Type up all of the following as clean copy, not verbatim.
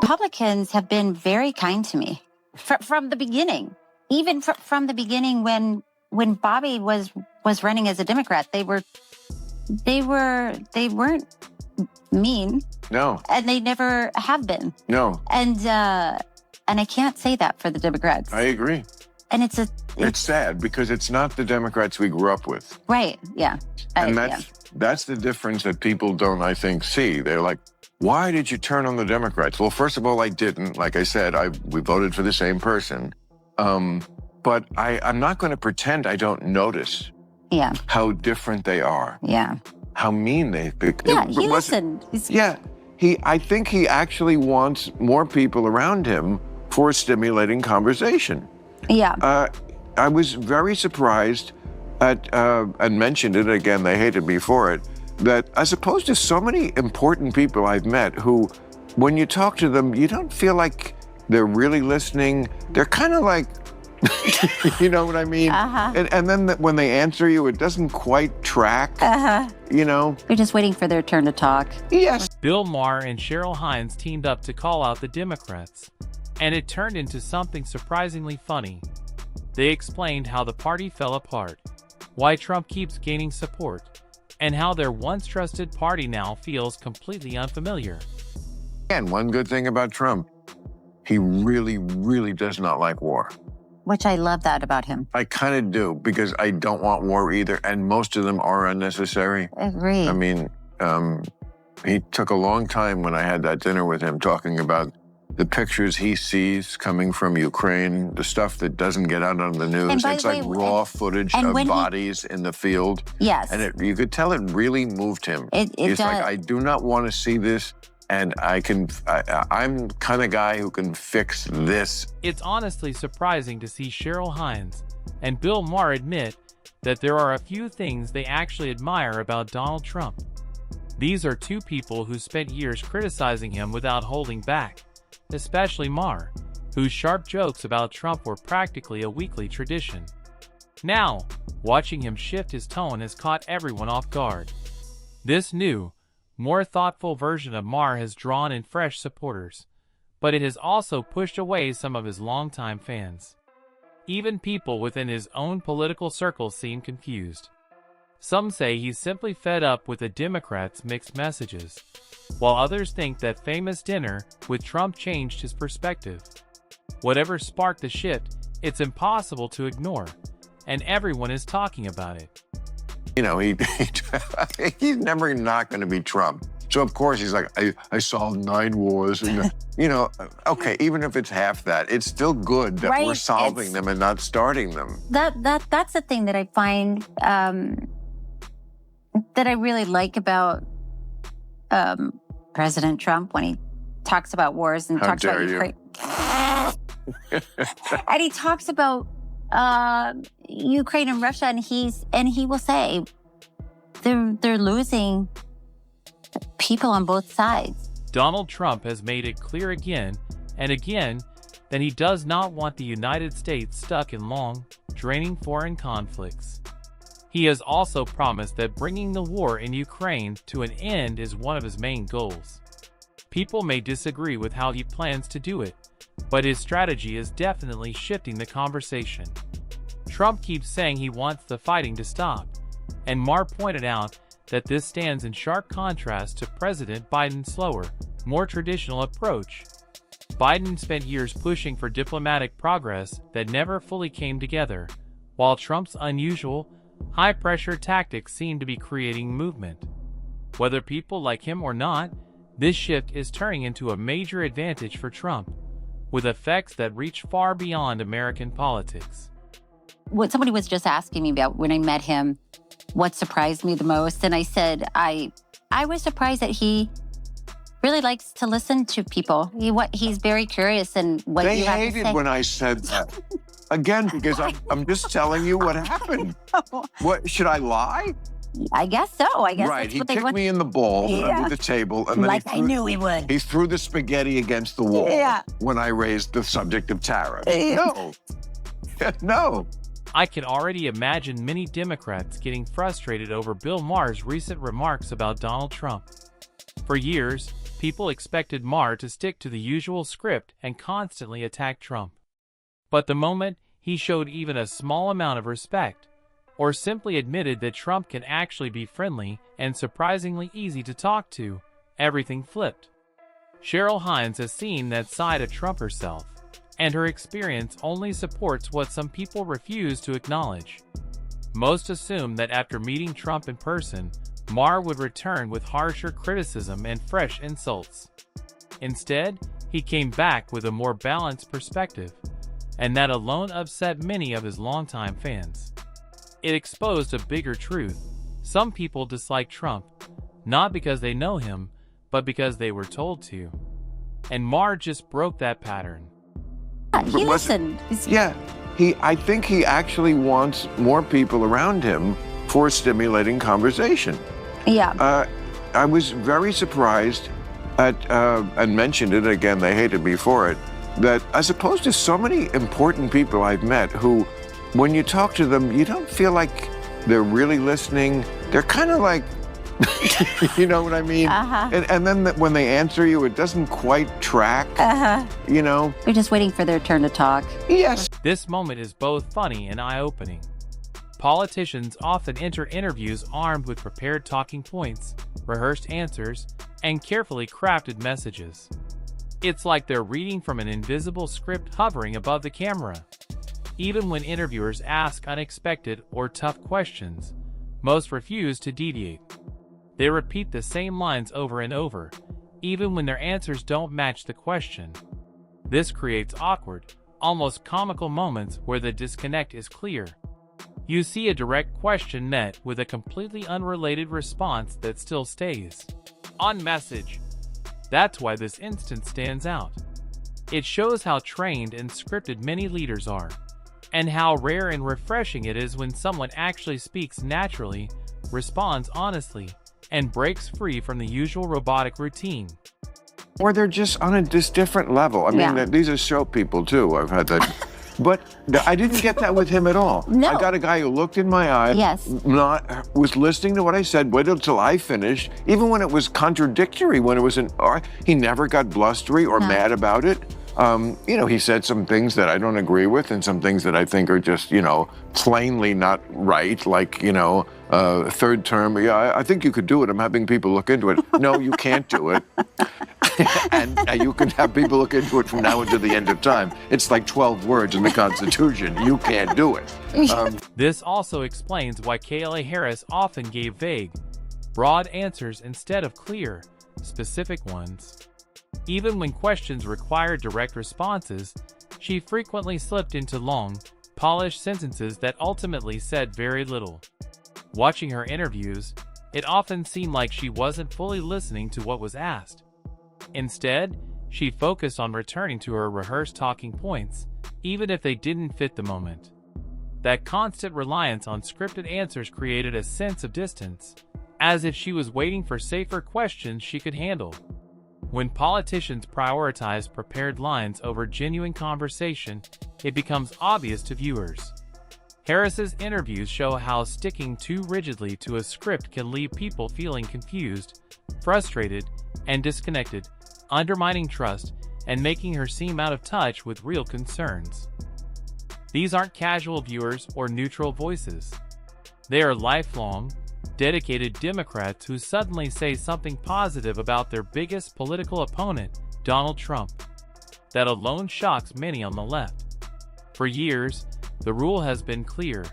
Republicans have been very kind to me from the beginning. Even from the beginning when Bobby was running as a Democrat, they weren't mean. No. And they never have been. No. And I can't say that for the Democrats. I agree. And it's sad because it's not the Democrats we grew up with. Right. Yeah. And that's the difference that people don't, I think, see. They're like, why did you turn on the Democrats? Well, first of all, I didn't. Like I said, we voted for the same person. But I'm not going to pretend I don't notice how different they are. Yeah. How mean they've become. Yeah, he listened. I think he actually wants more people around him for a stimulating conversation. Yeah. I was very surprised at, and mentioned it again, they hated me for it, that as opposed to so many important people I've met who, when you talk to them, you don't feel like they're really listening. They're kind of like, you know what I mean? Uh-huh. And then when they answer you, it doesn't quite track, you know? You're just waiting for their turn to talk. Yes. Bill Maher and Cheryl Hines teamed up to call out the Democrats, and it turned into something surprisingly funny. They explained how the party fell apart, why Trump keeps gaining support, and how their once trusted party now feels completely unfamiliar. And one good thing about Trump, he really, really does not like war. Which I love that about him. I kind of do, because I don't want war either, and most of them are unnecessary. I agree. I mean, he took a long time when I had that dinner with him talking about the pictures he sees coming from Ukraine, the stuff that doesn't get out on the news. It's like raw footage of bodies in the field. Yes. And you could tell it really moved him. He's like, I do not want to see this. And I'm kind of guy who can fix this. It's honestly surprising to see Cheryl Hines and Bill Maher admit that there are a few things they actually admire about Donald Trump. These are two people who spent years criticizing him without holding back, especially Maher, whose sharp jokes about Trump were practically a weekly tradition. Now, watching him shift his tone has caught everyone off guard. This new, more thoughtful version of Maher has drawn in fresh supporters, but it has also pushed away some of his longtime fans. Even people within his own political circles seem confused. Some say he's simply fed up with the Democrats' mixed messages, while others think that famous dinner with Trump changed his perspective. Whatever sparked the shift, it's impossible to ignore, and everyone is talking about it. You know, he's never not going to be Trump. So, of course, he's like, I solved 9 wars. And, you know, okay, even if it's half that, it's still good that we're solving them and not starting them. That's the thing that I find that I really like about President Trump when he talks about wars and talks about Ukraine. And he talks about Ukraine and Russia, and he will say they're losing people on both sides. Donald Trump has made it clear again and again that he does not want the United States stuck in long, draining foreign conflicts. He has also promised that bringing the war in Ukraine to an end is one of his main goals. People may disagree with how he plans to do it, but his strategy is definitely shifting the conversation. Trump keeps saying he wants the fighting to stop, and Maher pointed out that this stands in sharp contrast to President Biden's slower, more traditional approach. Biden spent years pushing for diplomatic progress that never fully came together, while Trump's unusual, high-pressure tactics seem to be creating movement. Whether people like him or not, this shift is turning into a major advantage for Trump, with effects that reach far beyond American politics. What somebody was just asking me about when I met him, what surprised me the most, and I said I was surprised that he really likes to listen to people. He's very curious and what they you have to say. They hated when I said that. Again, because I'm just telling you what happened. What, should I lie? I guess so. I guess right. That's He what kicked me in the ball under the table, and then I knew he would. He threw the spaghetti against the wall when I raised the subject of tariffs. No. No. I can already imagine many Democrats getting frustrated over Bill Maher's recent remarks about Donald Trump. For years, people expected Maher to stick to the usual script and constantly attack Trump. But the moment he showed even a small amount of respect, or simply admitted that Trump can actually be friendly and surprisingly easy to talk to, everything flipped. Cheryl Hines has seen that side of Trump herself, and her experience only supports what some people refuse to acknowledge. Most assume that after meeting Trump in person, Maher would return with harsher criticism and fresh insults. Instead, he came back with a more balanced perspective, and that alone upset many of his longtime fans. It exposed a bigger truth. Some people dislike Trump, not because they know him, but because they were told to. And Maher just broke that pattern. He listened. Yeah, I think he actually wants more people around him for stimulating conversation. Yeah. I was very surprised at, and mentioned it again, they hated me for it, that as opposed to so many important people I've met who, when you talk to them, you don't feel like they're really listening. They're kind of like, you know what I mean? And then when they answer you, it doesn't quite track, you know? We're just waiting for their turn to talk. Yes. This moment is both funny and eye-opening. Politicians often enter interviews armed with prepared talking points, rehearsed answers, and carefully crafted messages. It's like they're reading from an invisible script hovering above the camera. Even when interviewers ask unexpected or tough questions, most refuse to deviate. They repeat the same lines over and over, even when their answers don't match the question. This creates awkward, almost comical moments where the disconnect is clear. You see a direct question met with a completely unrelated response that still stays on message. That's why this instance stands out. It shows how trained and scripted many leaders are, and how rare and refreshing it is when someone actually speaks naturally, responds honestly, and breaks free from the usual robotic routine. Or they're just on a different level. I mean, these are show people too. I've had that. But I didn't get that with him at all. No. I got a guy who looked in my eye, was listening to what I said, waited until I finished, even when it was contradictory, when it was he never got blustery or mad about it. You know, he said some things that I don't agree with and some things that I think are just, you know, plainly not right, like, you know, third term. Yeah, I think you could do it. I'm having people look into it. No, you can't do it. And you can have people look into it from now until the end of time. It's like 12 words in the Constitution. You can't do it. This also explains why Kamala Harris often gave vague, broad answers instead of clear, specific ones. Even when questions required direct responses, she frequently slipped into long, polished sentences that ultimately said very little. Watching her interviews, it often seemed like she wasn't fully listening to what was asked. Instead, she focused on returning to her rehearsed talking points, even if they didn't fit the moment. That constant reliance on scripted answers created a sense of distance, as if she was waiting for safer questions she could handle. When politicians prioritize prepared lines over genuine conversation, it becomes obvious to viewers. Harris's interviews show how sticking too rigidly to a script can leave people feeling confused, frustrated, and disconnected, undermining trust and making her seem out of touch with real concerns. These aren't casual viewers or neutral voices. They are lifelong, dedicated Democrats who suddenly say something positive about their biggest political opponent, Donald Trump. That alone shocks many on the left. For years, the rule has been clear.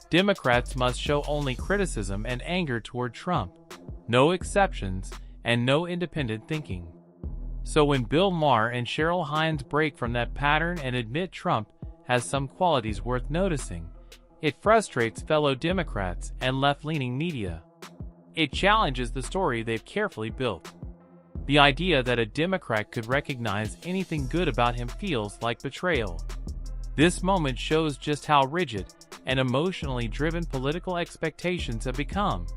Democrats must show only criticism and anger toward Trump, no exceptions, and no independent thinking. So when Bill Maher and Cheryl Hines break from that pattern and admit Trump has some qualities worth noticing, it frustrates fellow Democrats and left-leaning media. It challenges the story they've carefully built. The idea that a Democrat could recognize anything good about him feels like betrayal. This moment shows just how rigid and emotionally driven political expectations have become.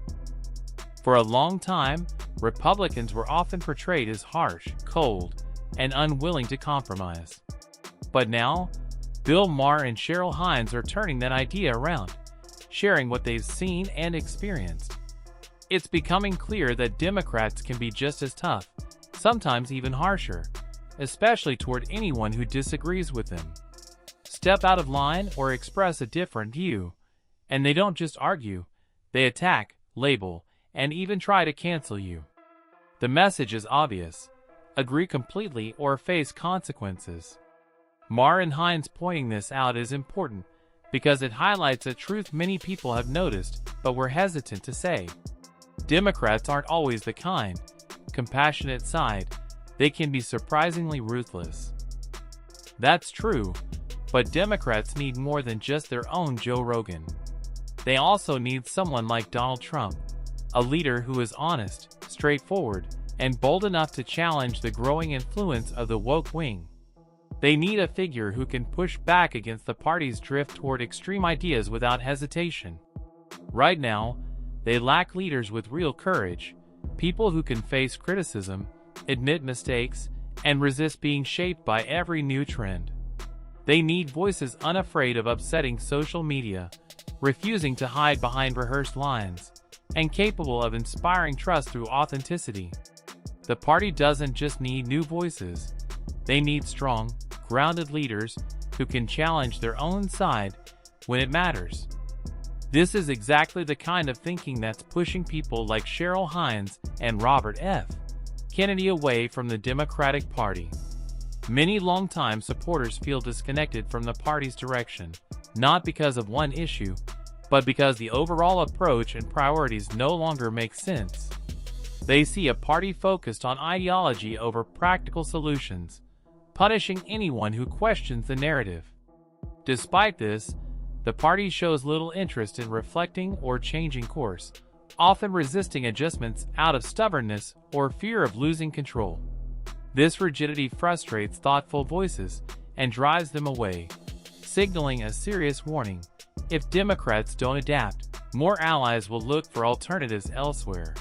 For a long time, Republicans were often portrayed as harsh, cold, and unwilling to compromise. But now, Bill Maher and Cheryl Hines are turning that idea around, sharing what they've seen and experienced. It's becoming clear that Democrats can be just as tough, sometimes even harsher, especially toward anyone who disagrees with them. Step out of line or express a different view, and they don't just argue, they attack, label, and even try to cancel you. The message is obvious: agree completely or face consequences. Maher and Hines pointing this out is important because it highlights a truth many people have noticed but were hesitant to say. Democrats aren't always the kind, compassionate side. They can be surprisingly ruthless. That's true, but Democrats need more than just their own Joe Rogan. They also need someone like Donald Trump, a leader who is honest, straightforward, and bold enough to challenge the growing influence of the woke wing. They need a figure who can push back against the party's drift toward extreme ideas without hesitation. Right now, they lack leaders with real courage, people who can face criticism, admit mistakes, and resist being shaped by every new trend. They need voices unafraid of upsetting social media, refusing to hide behind rehearsed lines, and capable of inspiring trust through authenticity. The party doesn't just need new voices. They need strong, grounded leaders who can challenge their own side when it matters. This is exactly the kind of thinking that's pushing people like Cheryl Hines and Robert F. Kennedy away from the Democratic Party. Many longtime supporters feel disconnected from the party's direction, not because of one issue, but because the overall approach and priorities no longer make sense. They see a party focused on ideology over practical solutions, punishing anyone who questions the narrative. Despite this, the party shows little interest in reflecting or changing course, often resisting adjustments out of stubbornness or fear of losing control. This rigidity frustrates thoughtful voices and drives them away, signaling a serious warning. If Democrats don't adapt, more allies will look for alternatives elsewhere.